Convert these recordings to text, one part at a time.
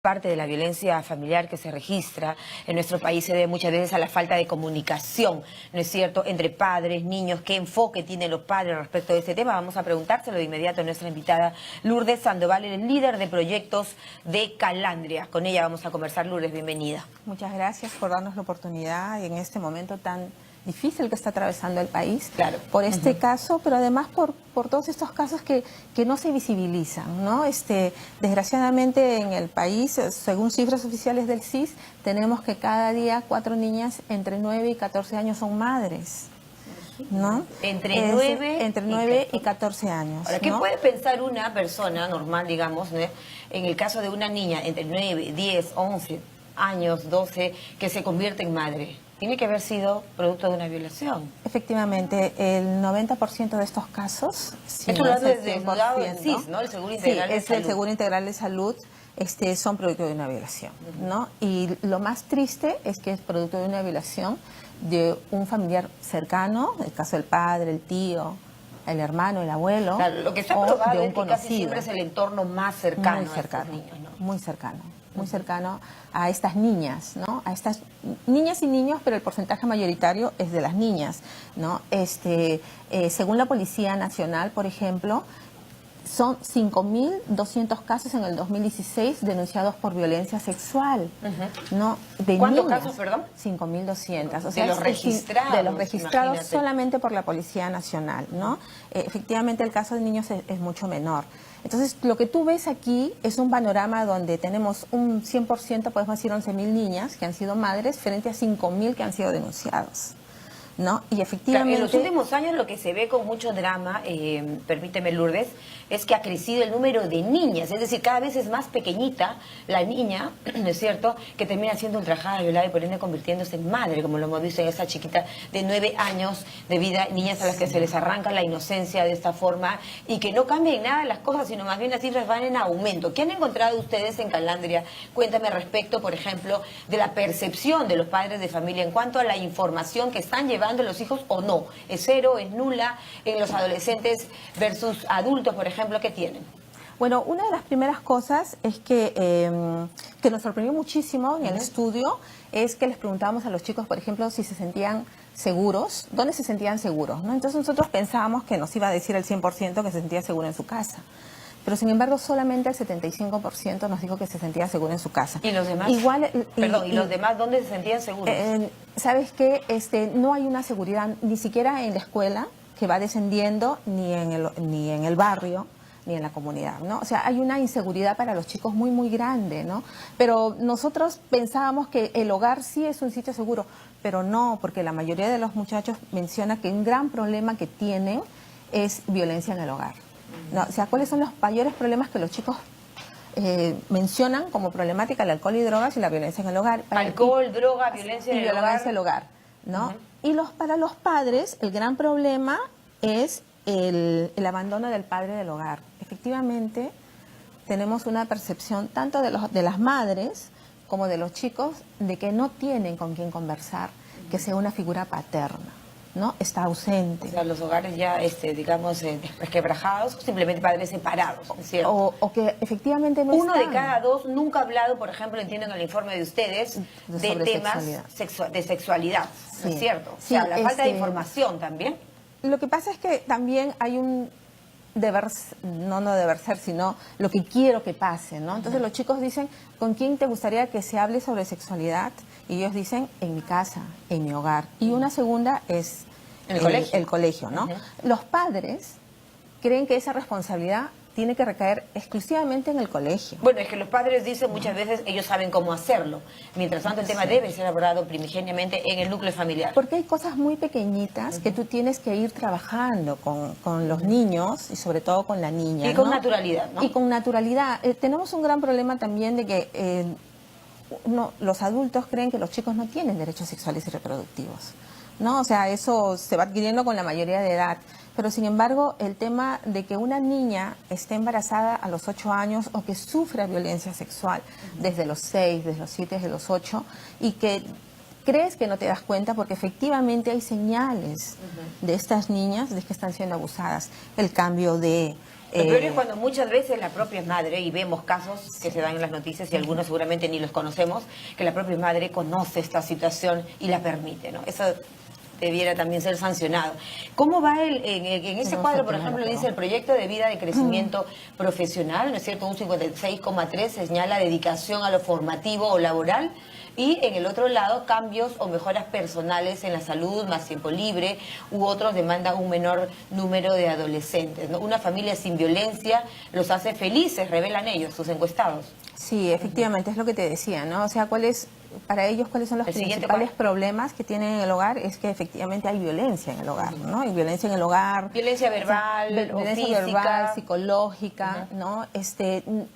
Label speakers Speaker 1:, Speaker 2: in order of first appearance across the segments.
Speaker 1: Parte de la violencia familiar que se registra en nuestro país se debe muchas veces a la falta de comunicación, ¿no es cierto?, entre padres, niños. ¿Qué enfoque tienen los padres respecto a este tema? Vamos a preguntárselo de inmediato a nuestra invitada Lourdes Sandoval, el líder de proyectos de Calandria. Con ella vamos a conversar. Lourdes, bienvenida.
Speaker 2: Muchas gracias por darnos la oportunidad en este momento tan difícil que está atravesando el país,
Speaker 1: claro,
Speaker 2: por este caso, pero además por todos estos casos que no se visibilizan, ¿no? Desgraciadamente en el país, según cifras oficiales del CIS, tenemos que cada día 4 niñas entre 9 y 14 años son madres, ¿no?
Speaker 1: Entre 9
Speaker 2: y 14 años.
Speaker 1: Ahora, ¿qué
Speaker 2: ¿no?
Speaker 1: puede pensar una persona normal, digamos, ¿no?, en el caso de una niña entre 9, 10, 11 años, 12, que se convierte en madre? Tiene que haber sido producto de una violación.
Speaker 2: Efectivamente, el 90% de estos casos...
Speaker 1: Esto lo hace desnudado el CIS, ¿no? El Seguro Integral de Salud.
Speaker 2: Sí, es el Seguro Integral de Salud, son producto de una violación, ¿no? Y lo más triste es que es producto de una violación de un familiar cercano, el caso del padre, el tío, el hermano, el abuelo,
Speaker 1: claro, lo que está probado
Speaker 2: de un
Speaker 1: es que
Speaker 2: conocido.
Speaker 1: Casi siempre es el entorno más cercano,
Speaker 2: muy cercano
Speaker 1: a estos niños, ¿no?
Speaker 2: Muy cercano a estas niñas, ¿no? A estas niñas y niños, pero el porcentaje mayoritario es de las niñas, ¿no? Según la Policía Nacional, por ejemplo, son 5.200 casos en el 2016 denunciados por violencia sexual, ¿no? De
Speaker 1: ¿Cuántos
Speaker 2: niñas,
Speaker 1: casos, perdón?
Speaker 2: 5.200. O sea,
Speaker 1: de los registrados.
Speaker 2: De los registrados
Speaker 1: imagínate.
Speaker 2: Solamente por la Policía Nacional, ¿no? Efectivamente, el caso de niños es mucho menor. Entonces, lo que tú ves aquí es un panorama donde tenemos un 100%, podemos decir 11.000 niñas que han sido madres frente a 5.000 que han sido denunciados, ¿no? Y efectivamente...
Speaker 1: Claro, en los últimos años lo que se ve con mucho drama, permíteme Lourdes, es que ha crecido el número de niñas, es decir, cada vez es más pequeñita la niña, ¿no es cierto?, que termina siendo ultrajada, violada y por ende convirtiéndose en madre, como lo hemos visto en esa chiquita de 9 años de vida, niñas a las que se les arranca la inocencia de esta forma y que no cambian nada las cosas, sino más bien las cifras van en aumento. ¿Qué han encontrado ustedes en Calandria? Cuéntame respecto, por ejemplo, de la percepción de los padres de familia en cuanto a la información que están llevando los hijos o no. ¿Es cero, es nula en los adolescentes versus adultos, por ejemplo, que tienen?
Speaker 2: Bueno, una de las primeras cosas es que nos sorprendió muchísimo en el estudio es que les preguntábamos a los chicos, por ejemplo, si se sentían seguros, dónde se sentían seguros, ¿no? Entonces nosotros pensábamos que nos iba a decir el 100% que se sentía seguro en su casa. Pero sin embargo solamente el 75% nos dijo que se sentía seguro en su casa.
Speaker 1: ¿Y los demás?
Speaker 2: Igual,
Speaker 1: Perdón, ¿y los demás dónde se sentían seguros?
Speaker 2: ¿Sabes qué? No hay una seguridad ni siquiera en la escuela, que va descendiendo, ni en el barrio, ni en la comunidad, ¿no? O sea, hay una inseguridad para los chicos muy, muy grande, ¿no? Pero nosotros pensábamos que el hogar sí es un sitio seguro, pero no, porque la mayoría de los muchachos menciona que un gran problema que tienen es violencia en el hogar, ¿no? O sea, ¿cuáles son los mayores problemas que los chicos mencionan como problemática? El alcohol y drogas y la violencia en el hogar.
Speaker 1: Alcohol, droga, violencia en el hogar.
Speaker 2: Violencia en el hogar, ¿no? Y para los padres, el gran problema es el abandono del padre del hogar. Efectivamente, tenemos una percepción tanto de las madres como de los chicos de que no tienen con quién conversar, que sea una figura paterna, ¿no? Está ausente.
Speaker 1: O sea, los hogares ya, digamos, resquebrajados, simplemente padres separados, ¿cierto?
Speaker 2: O que efectivamente no
Speaker 1: Uno
Speaker 2: están.
Speaker 1: de cada 2 nunca ha hablado, por ejemplo, entiendo en el informe de ustedes, de temas de sexualidad, ¿no es cierto? O sea, la falta de información también.
Speaker 2: Lo que pasa es que también hay un deber, no deber ser, sino lo que quiero que pase, ¿no? Entonces los chicos dicen, ¿con quién te gustaría que se hable sobre sexualidad? Y ellos dicen, en mi casa, en mi hogar. Y una segunda es el colegio, ¿no? Los padres creen que esa responsabilidad tiene que recaer exclusivamente en el colegio.
Speaker 1: Bueno, es que los padres dicen muchas veces ellos saben cómo hacerlo. Mientras tanto, el tema debe ser abordado primigeniamente en el núcleo familiar.
Speaker 2: Porque hay cosas muy pequeñitas que tú tienes que ir trabajando con los niños y sobre todo con la niña.
Speaker 1: Y con naturalidad, ¿no?
Speaker 2: Y con naturalidad. Tenemos un gran problema también de que los adultos creen que los chicos no tienen derechos sexuales y reproductivos, ¿no? O sea, eso se va adquiriendo con la mayoría de edad. Pero sin embargo, el tema de que una niña esté embarazada a los 8 años o que sufra violencia sexual desde los 6, desde los 7, desde los 8, y que crees que no te das cuenta porque efectivamente hay señales de estas niñas de que están siendo abusadas. El cambio de
Speaker 1: Lo peor es cuando muchas veces la propia madre, y vemos casos que se dan en las noticias y algunos seguramente ni los conocemos, que la propia madre conoce esta situación y la permite, ¿no? Eso debiera también ser sancionado. ¿Cómo va en ese cuadro, por ejemplo, dice el proyecto de vida de crecimiento profesional, ¿no es cierto? Un 56,3 señala dedicación a lo formativo o laboral, y en el otro lado cambios o mejoras personales en la salud, más tiempo libre, u otros demandan un menor número de adolescentes, ¿no? Una familia sin violencia los hace felices, revelan ellos, sus encuestados.
Speaker 2: Sí, efectivamente, es lo que te decía, ¿no? O sea, para ellos, ¿cuáles son los principales problemas que tienen en el hogar? Es que efectivamente hay violencia en el hogar, ¿no? Hay violencia en el hogar.
Speaker 1: Violencia verbal,
Speaker 2: violencia
Speaker 1: física.
Speaker 2: verbal, psicológica, ¿no?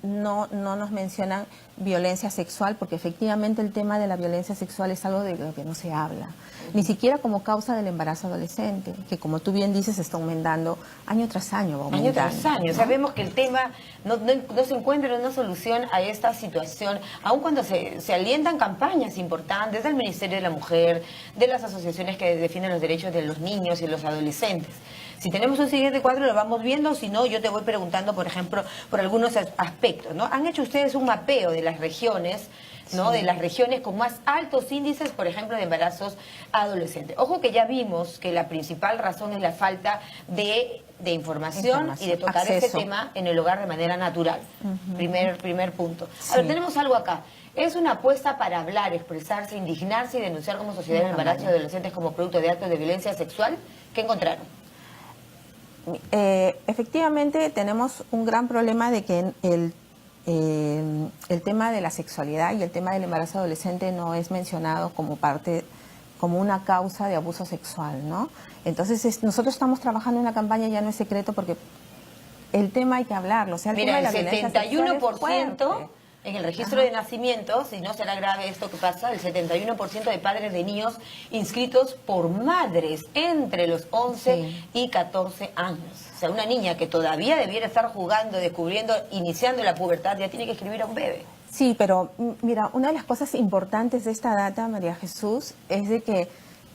Speaker 2: No nos mencionan violencia sexual, porque efectivamente el tema de la violencia sexual es algo de lo que no se habla. Ni siquiera como causa del embarazo adolescente, que como tú bien dices está aumentando año tras año. Va aumentando,
Speaker 1: año tras año.
Speaker 2: ¿no?
Speaker 1: Sabemos que el tema no se encuentra una solución a esta situación, aun cuando se alientan campañas importantes del Ministerio de la Mujer, de las asociaciones que defienden los derechos de los niños y los adolescentes. Si tenemos un siguiente cuadro lo vamos viendo, si no yo te voy preguntando, por ejemplo, por algunos aspectos, ¿no? Han hecho ustedes un mapeo de las regiones, ¿no? Sí. De las regiones con más altos índices, por ejemplo, de embarazos adolescentes. Ojo que ya vimos que la principal razón es la falta de información y de tocar acceso. Ese tema en el hogar de manera natural. Primer punto. Sí. A ver, tenemos algo acá. Es una apuesta para hablar, expresarse, indignarse y denunciar como sociedad el embarazo de adolescentes como producto de actos de violencia sexual. ¿Qué encontraron?
Speaker 2: Efectivamente tenemos un gran problema de que el tema de la sexualidad y el tema del embarazo adolescente no es mencionado como una causa de abuso sexual, ¿no? Entonces nosotros estamos trabajando en una campaña, ya no es secreto, porque el tema hay que hablarlo. O sea,
Speaker 1: mira,
Speaker 2: el
Speaker 1: tema de la 71% en el registro de nacimientos, y no será grave esto que pasa, el 71% de padres de niños inscritos por madres entre los 11 y 14 años. O sea, una niña que todavía debiera estar jugando, descubriendo, iniciando la pubertad, ya tiene que escribir a un bebé.
Speaker 2: Sí, pero mira, una de las cosas importantes de esta data, María Jesús, es de que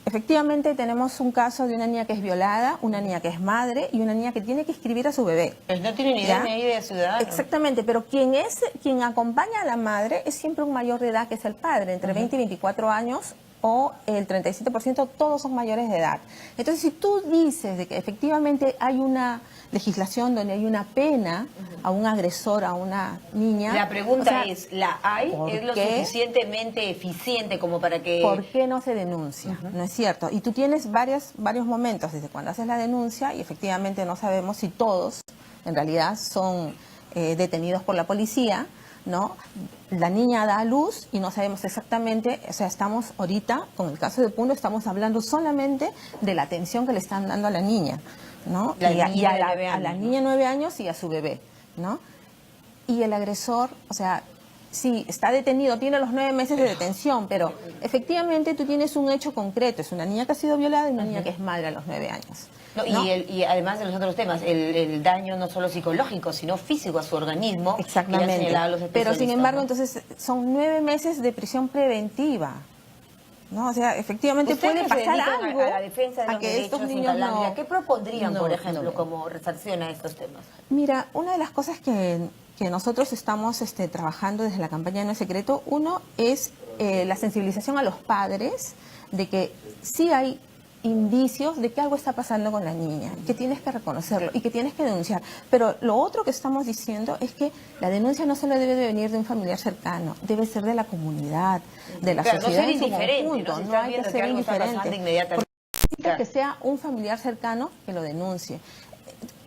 Speaker 2: efectivamente tenemos un caso de una niña que es violada, una niña que es madre y una niña que tiene que inscribir a su bebé.
Speaker 1: Pues no tiene ni idea ni de ciudadano.
Speaker 2: Exactamente, pero quien acompaña a la madre es siempre un mayor de edad, que es el padre, entre 20 y 24 años, o el 37%, todos son mayores de edad. Entonces, si tú dices de que efectivamente hay una legislación donde hay una pena a un agresor, a una niña...
Speaker 1: La pregunta es, ¿la hay? ¿Es lo suficientemente eficiente como para que...?
Speaker 2: ¿Por qué no se denuncia? ¿No es cierto? Y tú tienes varios momentos desde cuando haces la denuncia y efectivamente no sabemos si todos en realidad son detenidos por la policía, ¿no? La niña da a luz y no sabemos exactamente, o sea, estamos ahorita, con el caso de Puno, estamos hablando solamente de la atención que le están dando a la niña, ¿no? A la niña de 9 años y a su bebé, ¿no? Y el agresor, o sea, sí, está detenido, tiene los 9 meses de detención, pero efectivamente tú tienes un hecho concreto, es una niña que ha sido violada y una niña que es madre a los 9 años.
Speaker 1: No, ¿no? Y además de los otros temas, el daño no solo psicológico, sino físico a su organismo.
Speaker 2: Exactamente. Pero sin embargo, entonces son 9 meses de prisión preventiva. ¿No? O sea, efectivamente puede pasar algo
Speaker 1: a la defensa de los
Speaker 2: que estos niños
Speaker 1: no... ¿Qué propondrían, por ejemplo, como resarcción a estos temas?
Speaker 2: Mira, una de las cosas que nosotros estamos trabajando desde la campaña No es Secreto, uno es la sensibilización a los padres de que sí hay indicios de que algo está pasando con la niña, que tienes que reconocerlo y que tienes que denunciar. Pero lo otro que estamos diciendo es que la denuncia no solo debe de venir de un familiar cercano, debe ser de la comunidad, de la sociedad.
Speaker 1: No ser indiferente,
Speaker 2: no hay que ser indiferente. Porque necesita que sea un familiar cercano que lo denuncie.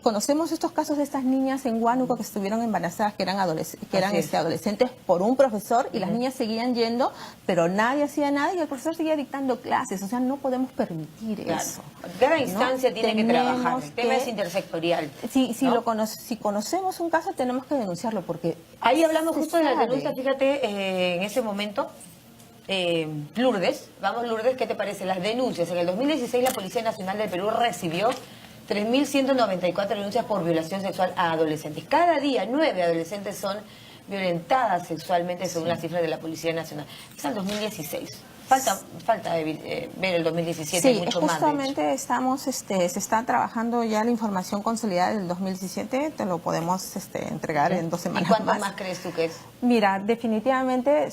Speaker 2: Conocemos estos casos de estas niñas en Huánuco que estuvieron embarazadas, que eran adolescentes por un profesor, y las niñas seguían yendo, pero nadie hacía nada y el profesor seguía dictando clases. O sea, no podemos permitir eso.
Speaker 1: Cada instancia tiene que trabajar. El tema es intersectorial.
Speaker 2: Si conocemos un caso, tenemos que denunciarlo, porque...
Speaker 1: Ahí hablamos justo de la denuncia, fíjate, en ese momento... Lourdes, ¿qué te parece? Las denuncias. En el 2016 la Policía Nacional del Perú recibió 3.194 denuncias por violación sexual a adolescentes. Cada día 9 adolescentes son violentadas sexualmente según las cifras de la Policía Nacional. Es el 2016. Falta ver el 2017
Speaker 2: sí,
Speaker 1: y mucho más.
Speaker 2: Justamente estamos, se está trabajando ya la información consolidada del 2017, te lo podemos entregar en 2 semanas.
Speaker 1: ¿Y cuánto más crees tú que es?
Speaker 2: Mira, definitivamente,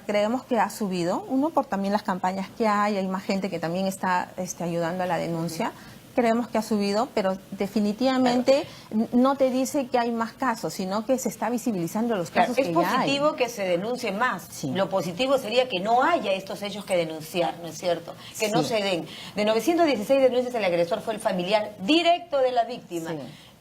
Speaker 2: creemos que ha subido, uno por también las campañas que hay más gente que también está ayudando a la denuncia. Creemos que ha subido, pero definitivamente no te dice que hay más casos, sino que se está visibilizando los casos que ya hay.
Speaker 1: Es positivo que se denuncie más. Sí. Lo positivo sería que no haya estos hechos que denunciar, ¿no es cierto? Que no se den. De 916 denuncias, el agresor fue el familiar directo de la víctima. Sí.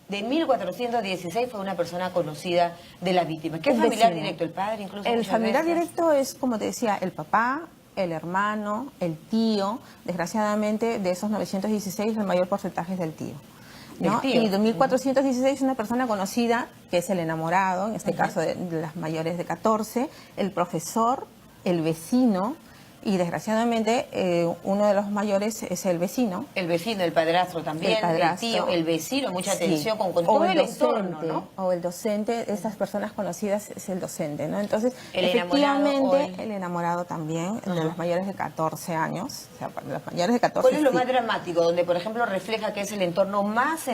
Speaker 1: De 1416 fue una persona conocida de la víctima. ¿Qué familiar directo? ¿El padre incluso?
Speaker 2: El familiar directo es, como te decía, el papá, el hermano, el tío. Desgraciadamente, de esos 916, el mayor porcentaje es del tío, ¿no? Y de 1416, una persona conocida, que es el enamorado, en este caso de las mayores de 14, el profesor, el vecino, y desgraciadamente uno de los mayores es el vecino.
Speaker 1: El vecino, el padrastro también, el tío, el vecino, mucha atención con todo el entorno, ¿no?
Speaker 2: O el docente, esas personas conocidas es el docente, ¿no? Entonces, efectivamente, el enamorado también, de los mayores de 14 años, o sea, de los mayores de 14.
Speaker 1: ¿Cuál es lo más dramático? Donde, por ejemplo, refleja que es el entorno más,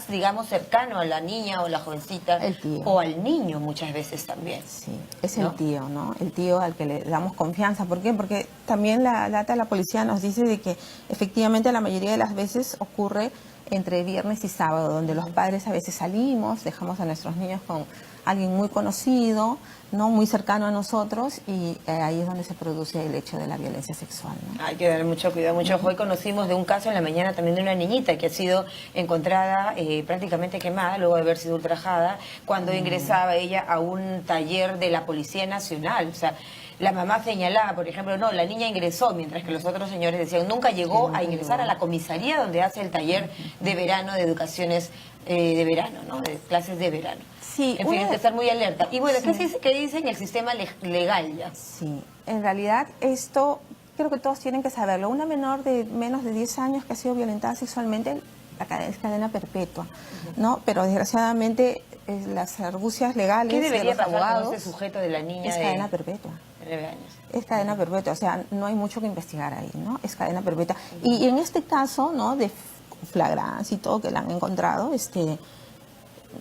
Speaker 1: digamos, cercano a la niña o la jovencita.
Speaker 2: El tío.
Speaker 1: O al niño muchas veces también.
Speaker 2: Sí, es el tío, ¿no? El tío al que le damos confianza. ¿Por qué? Porque también la data de la policía nos dice de que efectivamente la mayoría de las veces ocurre entre viernes y sábado, donde los padres a veces salimos, dejamos a nuestros niños con alguien muy conocido, no muy cercano a nosotros, y ahí es donde se produce el hecho de la violencia sexual, ¿no?
Speaker 1: Hay que dar mucho cuidado, mucho ojo. Hoy conocimos de un caso en la mañana también de una niñita que ha sido encontrada prácticamente quemada luego de haber sido ultrajada cuando ingresaba ella a un taller de la Policía Nacional. O sea, la mamá señalaba, por ejemplo, no, la niña ingresó, mientras que los otros señores decían, nunca llegó a ingresar a la comisaría donde hace el taller de verano, de educaciones de verano, ¿no? De clases de verano.
Speaker 2: Sí,
Speaker 1: en fin, hay que estar muy alerta. Y bueno, ¿qué dice en el sistema legal ya?
Speaker 2: Sí, en realidad esto creo que todos tienen que saberlo. Una menor de menos de 10 años que ha sido violentada sexualmente, es cadena perpetua, ¿no? Pero desgraciadamente las argucias legales de los abogados,
Speaker 1: con ese sujeto de la niña
Speaker 2: es cadena perpetua.
Speaker 1: 9 años.
Speaker 2: Es cadena perpetua, o sea, no hay mucho que investigar ahí, ¿no? Es cadena perpetua. Y en este caso, ¿no? De flagrancia y todo que la han encontrado,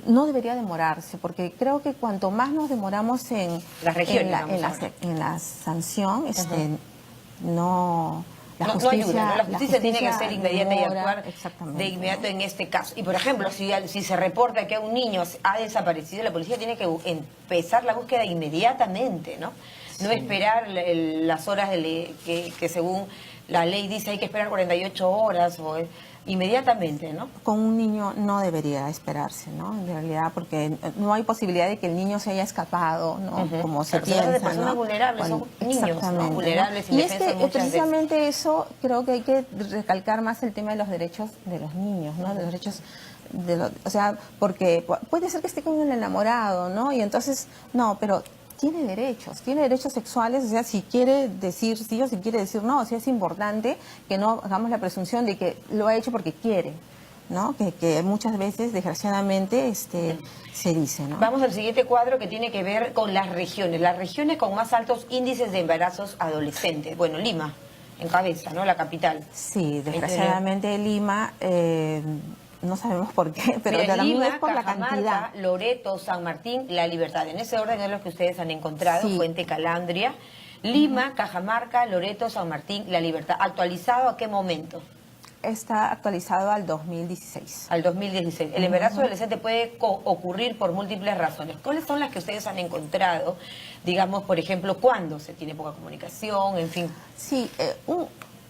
Speaker 2: no debería demorarse, porque creo que cuanto más nos demoramos en la sanción, no... La justicia,
Speaker 1: ¿no? La justicia tiene que ser inmediata y actuar de inmediato en este caso. Y por ejemplo, si se reporta que un niño ha desaparecido, la policía tiene que empezar la búsqueda inmediatamente, ¿no? Sí. No esperar las horas que según la ley dice hay que esperar 48 horas o inmediatamente, ¿no?
Speaker 2: Con un niño no debería esperarse, ¿no? En realidad, porque no hay posibilidad de que el niño se haya escapado, ¿no? Como se piensa,
Speaker 1: de personas vulnerables, son niños, ¿no? Vulnerables,
Speaker 2: y precisamente eso, creo que hay que recalcar más el tema de los derechos de los niños, ¿no? De los derechos o sea, porque puede ser que esté con un enamorado, ¿no? Y entonces, no, pero tiene derechos sexuales, o sea, si quiere decir sí o si quiere decir no, o sea, es importante que no hagamos la presunción de que lo ha hecho porque quiere, ¿no? Que muchas veces, desgraciadamente, se dice, ¿no?
Speaker 1: Vamos al siguiente cuadro que tiene que ver con las regiones con más altos índices de embarazos adolescentes. Bueno, Lima, en cabeza, ¿no? La capital.
Speaker 2: Sí, desgraciadamente Lima... no sabemos por qué, pero
Speaker 1: Lima,
Speaker 2: es por
Speaker 1: Cajamarca,
Speaker 2: la cantidad.
Speaker 1: Loreto, San Martín, La Libertad. En ese orden es lo que ustedes han encontrado, Fuente Calandria. Lima, Cajamarca, Loreto, San Martín, La Libertad. ¿Actualizado a qué momento?
Speaker 2: Está actualizado al 2016.
Speaker 1: Al 2016. El embarazo adolescente puede ocurrir por múltiples razones. ¿Cuáles son las que ustedes han encontrado? Digamos, por ejemplo, ¿cuándo se tiene poca comunicación? En fin.
Speaker 2: Sí,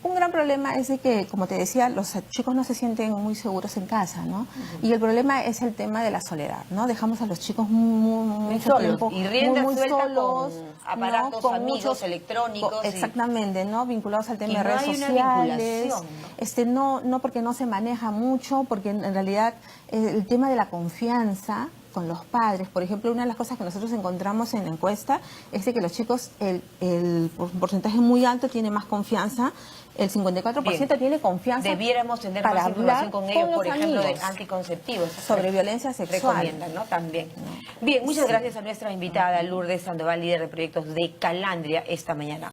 Speaker 2: un gran problema es de que, como te decía, los chicos no se sienten muy seguros en casa, ¿no? Y el problema es el tema de la soledad, ¿no? Dejamos a los chicos mucho tiempo
Speaker 1: y rienda
Speaker 2: muy
Speaker 1: suelta
Speaker 2: solos,
Speaker 1: con aparatos,
Speaker 2: con
Speaker 1: amigos,
Speaker 2: muchos,
Speaker 1: electrónicos.
Speaker 2: Exactamente, ¿no? Vinculados al tema de redes
Speaker 1: hay
Speaker 2: sociales.
Speaker 1: ¿no?
Speaker 2: No porque no se maneja mucho, porque en realidad el tema de la confianza con los padres. Por ejemplo, una de las cosas que nosotros encontramos en la encuesta es de que los chicos, el porcentaje muy alto tiene más confianza, el 54%
Speaker 1: Bien.
Speaker 2: tiene confianza.
Speaker 1: Debiéramos tener
Speaker 2: para
Speaker 1: más información con
Speaker 2: hablar
Speaker 1: ellos,
Speaker 2: con
Speaker 1: por
Speaker 2: los
Speaker 1: ejemplo, de
Speaker 2: amigos
Speaker 1: anticonceptivos.
Speaker 2: sobre violencia sexual.
Speaker 1: Recomiendan, ¿no? También. Bien, muchas gracias a nuestra invitada Lourdes Sandoval, líder de proyectos de Calandria, esta mañana.